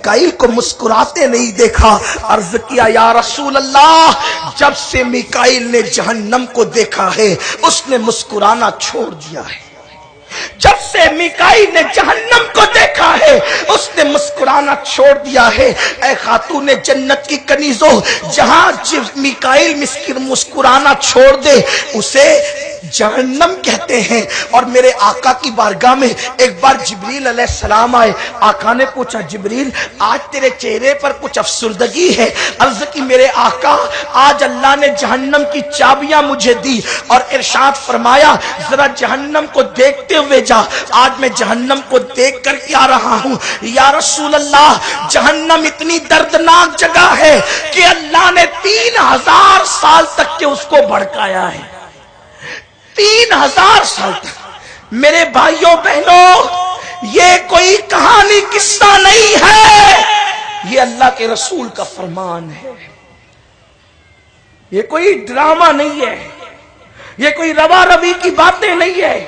میکائیل کو مسکراتے نہیں دیکھا۔ عرض کیا یا رسول اللہ، جب سے میکائیل نے جہنم کو دیکھا ہے اس نے مسکرانا چھوڑ دیا ہے۔ جب سے میکائیل نے جہنم کو دیکھا ہے اس نے مسکرانا چھوڑ دیا ہے۔ اے خاتون جنت کی کنیزوں، جہاں میکائیل مسکرانا چھوڑ دے اسے جہنم کہتے ہیں۔ اور میرے آقا کی بارگاہ میں ایک بار جبریل علیہ السلام آئے۔ آقا نے پوچھا جبریل آج تیرے چہرے پر کچھ افسردگی ہے؟ عرض کی میرے آقا آج اللہ نے جہنم کی چابیاں مجھے دی اور ارشاد فرمایا ذرا جہنم کو دیکھتے ہوئے جا۔ آج میں جہنم کو دیکھ کر کے آ رہا ہوں۔ یا رسول اللہ، جہنم اتنی دردناک جگہ ہے کہ اللہ نے 3000 سال تک کے اس کو بھڑکایا ہے۔ 3000 سال تک۔ میرے بھائیوں بہنوں، یہ کوئی کہانی قصہ نہیں ہے، یہ اللہ کے رسول کا فرمان ہے۔ یہ کوئی ڈرامہ نہیں ہے، یہ کوئی روا روی کی باتیں نہیں ہے۔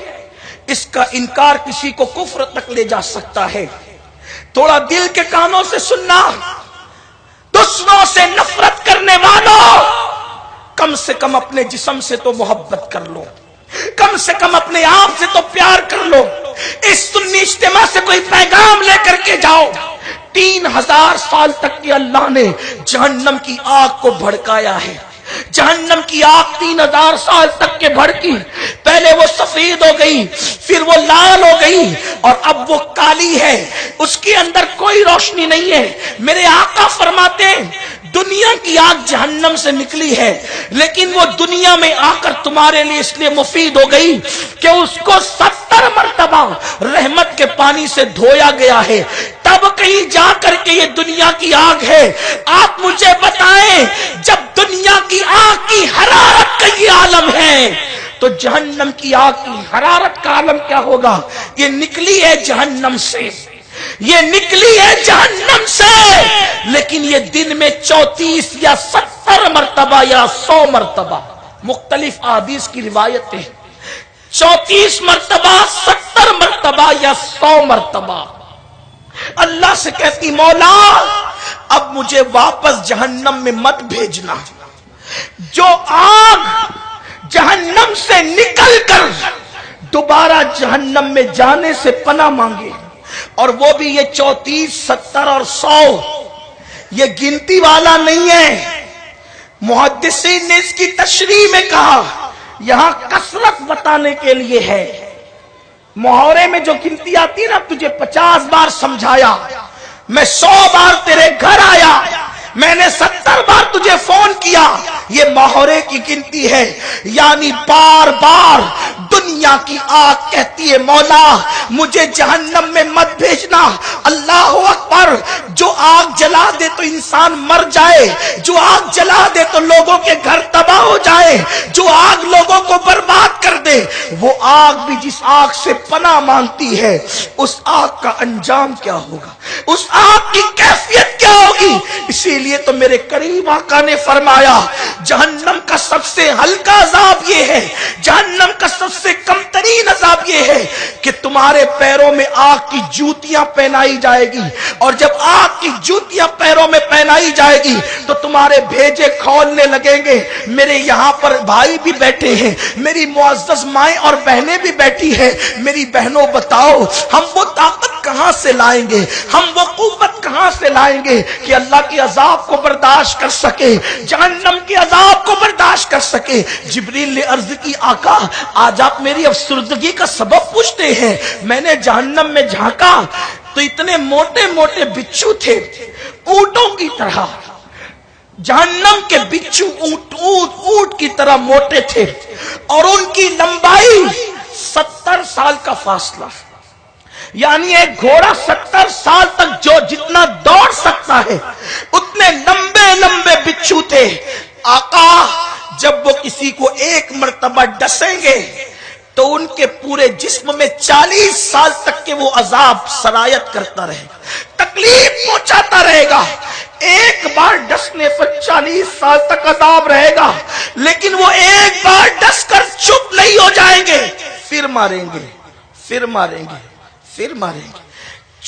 اس کا انکار کسی کو کفر تک لے جا سکتا ہے۔ تھوڑا دل کے کانوں سے سننا، دشمنوں سے نفرت کرنے والوں، کم سے کم اپنے جسم سے تو محبت کر لو، کم سے کم اپنے آپ سے تو پیار کر لو۔ اس سنی اجتماع سے کوئی پیغام لے کر کے جاؤ۔ 3000 سال تک کہ اللہ نے جہنم کی آگ کو بھڑکایا ہے۔ جہنم کی آگ 3000 سال تک کے بھڑکی، پہلے وہ سفید ہو گئی، پھر وہ لال ہو گئی اور اب وہ کالی ہے، اس کے اندر کوئی روشنی نہیں ہے۔ میرے آقا فرماتے ہیں دنیا کی آگ جہنم سے نکلی ہے، لیکن وہ دنیا میں آ کر تمہارے لیے اس لیے مفید ہو گئی کہ اس کو 70 مرتبہ رحمت کے پانی سے دھویا گیا ہے، تب کہیں جا کر کے یہ دنیا کی آگ ہے۔ آپ مجھے بتائیں جب دنیا کی آگ کی حرارت کا یہ عالم ہے تو جہنم کی آگ کی حرارت کا عالم کیا ہوگا؟ یہ نکلی ہے جہنم سے، یہ نکلی ہے جہنم سے، لیکن یہ دن میں 34 یا 70 مرتبہ یا 100 مرتبہ، مختلف احادیث کی روایتیں، 34 مرتبہ، 70 مرتبہ یا 100 مرتبہ اللہ سے کہتی مولا اب مجھے واپس جہنم میں مت بھیجنا۔ جو آگ جہنم سے نکل کر دوبارہ جہنم میں جانے سے پناہ مانگے، اور وہ بھی یہ 34، 70 اور 100، یہ گنتی والا نہیں ہے۔ محدثین نے اس کی تشریح میں کہا یہاں کثرت بتانے کے لیے ہے۔ محاورے میں جو گنتی آتی ہے نا، تجھے 50 بار سمجھایا، میں 100 بار تیرے گھر آیا، میں نے 70 بار تجھے فون کیا، یہ محاورے کی گنتی ہے۔ یعنی بار بار دنیا کی آگ کہتی ہے مولا مجھے جہنم میں مت بھیجنا۔ اللہ اکبر، جو آگ جلا دے تو انسان مر جائے، جو آگ جلا دے تو لوگوں کے گھر تباہ ہو جائے، جو آگ لوگوں کو برباد کر دے، وہ آگ بھی جس آگ سے پناہ مانگتی ہے اس آگ کا انجام کیا ہوگا، اس آگ کی کیفیت کیا ہوگی۔ اسی لیے تو میرے کریم آقا نے فرمایا جہنم کا سب سے ہلکا عذاب یہ ہے، جہنم کا سب سے کم ترین عذاب یہ ہے کہ تمہارے پیروں میں آگ کی جوتیاں پہنائی جائے گی، اور جب آگ کی جوتیاں پیروں میں پہنائی جائے گی تو تمہارے بھیجے کھولنے لگیں گے۔ میرے یہاں پر بھائی بھی بیٹھے ہیں، میری معزز مائیں اور بہنیں بھی بیٹھی ہیں۔ میری بہنوں بتاؤ ہم وہ طاقت کہاں سے لائیں گے، ہم وہ قوت کہاں سے لائیں گے کہ اللہ کے عذاب کو برداشت کر سکے، جہنم کے عذاب کو برداشت کر سکے۔ جبریل نے عرض کی آقا آج آپ میری افسردگی کا سبب پوچھتے ہیں۔ میں نے جہنم میں جھانکا تو اتنے موٹے موٹے بچھو تھے، اونٹوں کی طرح۔ جہنم کے بچھو اونٹ کی طرح موٹے تھے، اور ان کی لمبائی 70 سال کا فاصلہ، یعنی ایک گھوڑا 70 سال تک جو جتنا دوڑ سکتا ہے اتنے لمبے لمبے بچھو تھے۔ آقا جب وہ کسی کو ایک مرتبہ ڈسیں گے تو ان کے پورے جسم میں 40 سال تک کے وہ عذاب سرایت کرتا رہے گا، تکلیف پہنچاتا رہے گا۔ ایک بار ڈسنے پر 40 سال تک عذاب رہے گا، لیکن وہ ایک بار ڈس کر چپ نہیں ہو جائیں گے، پھر ماریں گے، پھر ماریں گے، پھر ماریں گے۔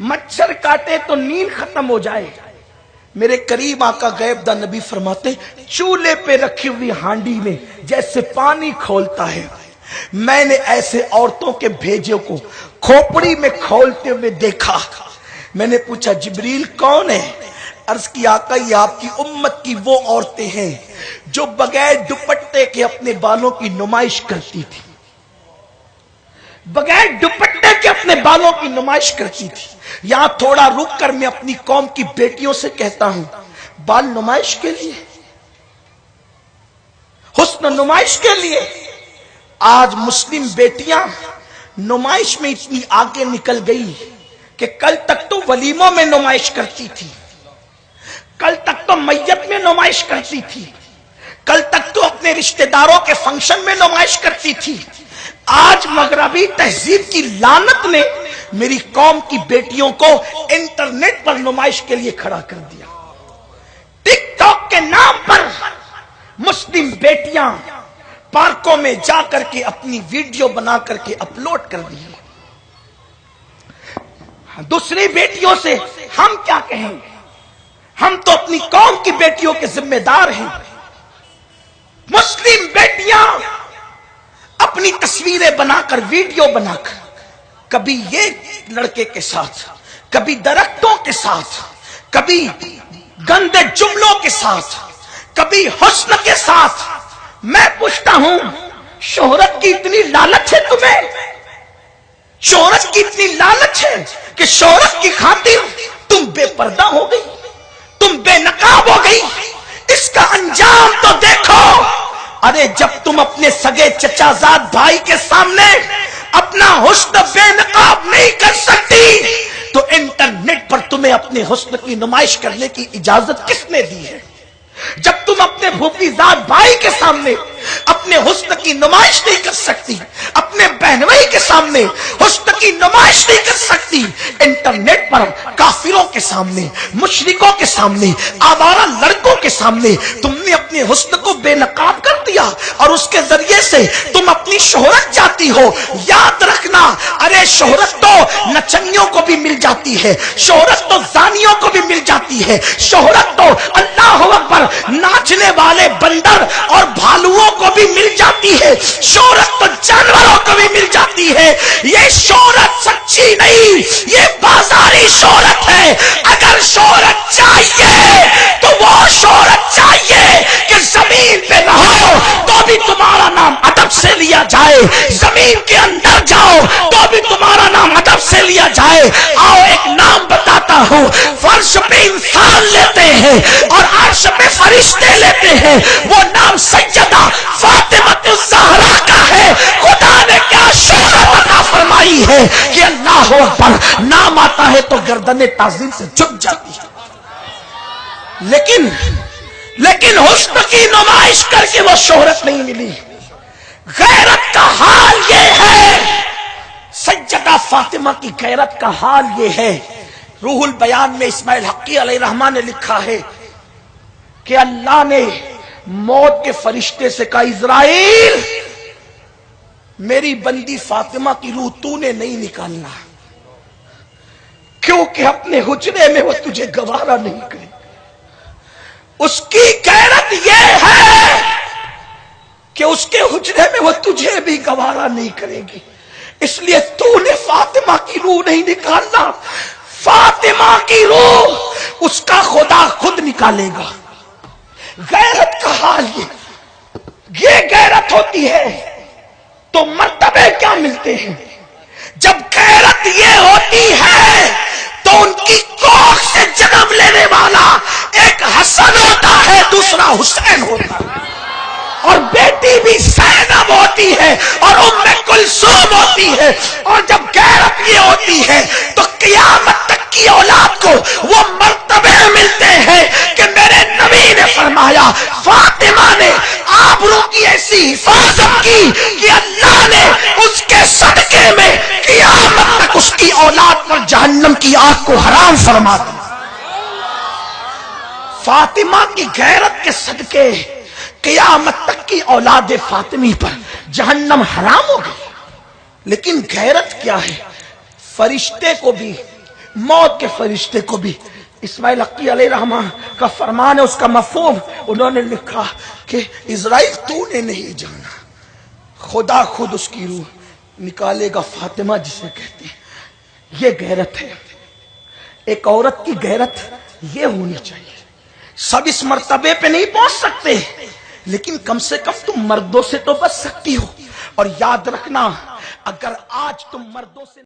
مچھر کاٹے تو نیند ختم ہو جائے. میرے کریم آقا غیب دا نبی فرماتے چولہے پہ رکھی ہوئی ہانڈی میں جیسے پانی کھولتا ہے. میں نے ایسے عورتوں کے بھیجے کو کھوپڑی میں کھولتے ہوئے دیکھا. میں نے پوچھا جبریل کون ہے؟ عرض کی آقا یہ آپ کی امت کی وہ عورتیں ہیں جو بغیر دوپٹے کے اپنے بالوں کی نمائش کرتی تھی. بغیر دوپٹے کے اپنے بالوں کی نمائش کرتی تھی. یہاں تھوڑا رک کر میں اپنی قوم کی بیٹیوں سے کہتا ہوں بال نمائش کے لیے، حسن نمائش کے لیے. آج مسلم بیٹیاں نمائش میں اتنی آگے نکل گئی کہ کل تک تو ولیموں میں نمائش کرتی تھی، کل تک تو میت میں نمائش کرتی تھی، کل تک تو اپنے رشتہ داروں کے فنکشن میں نمائش کرتی تھی. آج مغربی تہذیب کی لعنت نے میری قوم کی بیٹیوں کو انٹرنیٹ پر نمائش کے لیے کھڑا کر دیا. ٹک ٹاک کے نام پر مسلم بیٹیاں پارکوں میں جا کر کے اپنی ویڈیو بنا کر کے اپلوڈ کر دی. دوسری بیٹیوں سے ہم کیا کہیں؟ ہم تو اپنی قوم کی بیٹیوں کے ذمہ دار ہیں. مسلم بیٹیاں اپنی تصویریں بنا کر ویڈیو بنا کر کبھی یہ لڑکے کے ساتھ، کبھی درختوں کے ساتھ، کبھی گندے جملوں کے ساتھ، کبھی حسن کے ساتھ. میں پوچھتا ہوں شہرت کی اتنی لالچ ہے تمہیں؟ شہرت کی اتنی لالچ ہے کہ شہرت کی خاطر تم بے پردہ ہو گئی، تم بے نقاب ہو گئی. اس کا انجام تو دیکھو. ارے جب تم اپنے سگے چچا زاد بھائی کے سامنے اپنا حسن بے نقاب نہیں کر سکتی تو انٹرنیٹ پر تمہیں اپنے حسن کی نمائش کرنے کی اجازت کس نے دی ہے؟ جب تم اپنے بھوپی زاد بھائی کے سامنے اپنے حسن کی نمائش نہیں کر سکتی، اپنے بہنوئی کے سامنے حسن کی نمائش نہیں کر سکتی، انٹرنیٹ پر کافروں کے سامنے، مشرکوں کے سامنے، آوارہ لڑکوں کے سامنے تم نے اپنے حسن کو بے نقاب کر دیا اور اس کے ذریعے سے تم اپنی شہرت چاہتی ہو. یاد رکھنا ارے شہرت تو نچنیوں کو بھی مل جاتی ہے، شہرت تو زانیوں کو بھی مل جاتی ہے، شہرت تو اللہ اکبر ناچنے والے بندر اور بھالوؤں کو بھی مل جاتی ہے، شہرت تو جانوروں کو بھی مل جاتی ہے. یہ شہرت سچی نہیں، یہ بازاری شہرت ہے. اگر شہرت چاہیے تو وہ شہرت چاہیے کہ زمین پہ رہو تو بھی تمہارا نام ادب سے لیا جائے، زمین کے اندر جاؤ تو بھی تمہارا نام ادب سے لیا جائے. آؤ ایک نام بتاتا ہوں. فرش پہ انسان لیتے ہیں اور عرش پہ فرشتے لیتے ہیں. وہ نام سیدہ فاطمہ الزہرا کا ہے. خدا نے کیا شہرت عطا فرمائی ہے کہ اللہ اکبر نام آتا ہے تو گردن تعظیم سے جھک جاتی ہے. لیکن حسن کی نمائش کر کے وہ شہرت نہیں ملی. غیرت کا حال یہ ہے، سیدہ فاطمہ کی غیرت کا حال یہ ہے. روح البیان میں اسماعیل حقی علیہ الرحمن نے لکھا ہے کہ اللہ نے موت کے فرشتے سے کہا عزرائیل میری بندی فاطمہ کی روح تو نے نہیں نکالنا کیونکہ اپنے حجرے میں وہ تجھے گوارا نہیں کرے. اس کی غیرت یہ ہے کہ اس کے حجرے میں وہ تجھے بھی گوارا نہیں کرے گی، اس لیے تو نے فاطمہ کی روح نہیں نکالنا. فاطمہ کی روح اس کا خدا خود نکالے گا. غیرت کا حال یہ غیرت ہوتی ہے تو مرتبے کیا ملتے ہیں. جب غیرت یہ ہوتی ہے تو ان کی کوکھ سے جنم لینے والا ایک حسن ہوتا ہے، دوسرا حسین ہوتا ہے، اور بیٹی بھی زینب ہوتی ہے اور ام کلثوم ہوتی ہے. اور جب غیرت یہ ہوتی ہے تو قیامت تک کی اولاد کو وہ مرتبے ملتے ہیں کہ میرے نبی نے فرمایا فاطمہ نے آبرو کی ایسی حفاظت کی کہ اللہ نے اس کے صدقے میں قیامت تک اس کی اولاد پر جہنم کی آگ کو حرام فرما دیا. فاطمہ کی غیرت کے صدقے قیامت تک کی اولاد فاطمی پر جہنم حرام ہو گئی. لیکن غیرت کیا ہے؟ فرشتے کو بھی موت کے فرشتے کو بھی اسماعیل حقی علیہ الرحمہ کا فرمان ہے، اس کا مفہوم انہوں نے لکھا کہ اسرائیل تو نے نہیں جانا، خدا خود اس کی روح نکالے گا، فاطمہ جسے کہتے ہیں۔ یہ غیرت ہے، ایک عورت کی غیرت یہ ہونی چاہیے۔ سب اس مرتبے پہ نہیں پہنچ سکتے، لیکن کم سے کم تم مردوں سے تو بچ سکتی ہو۔ اور یاد رکھنا، اگر آج تم مردوں سے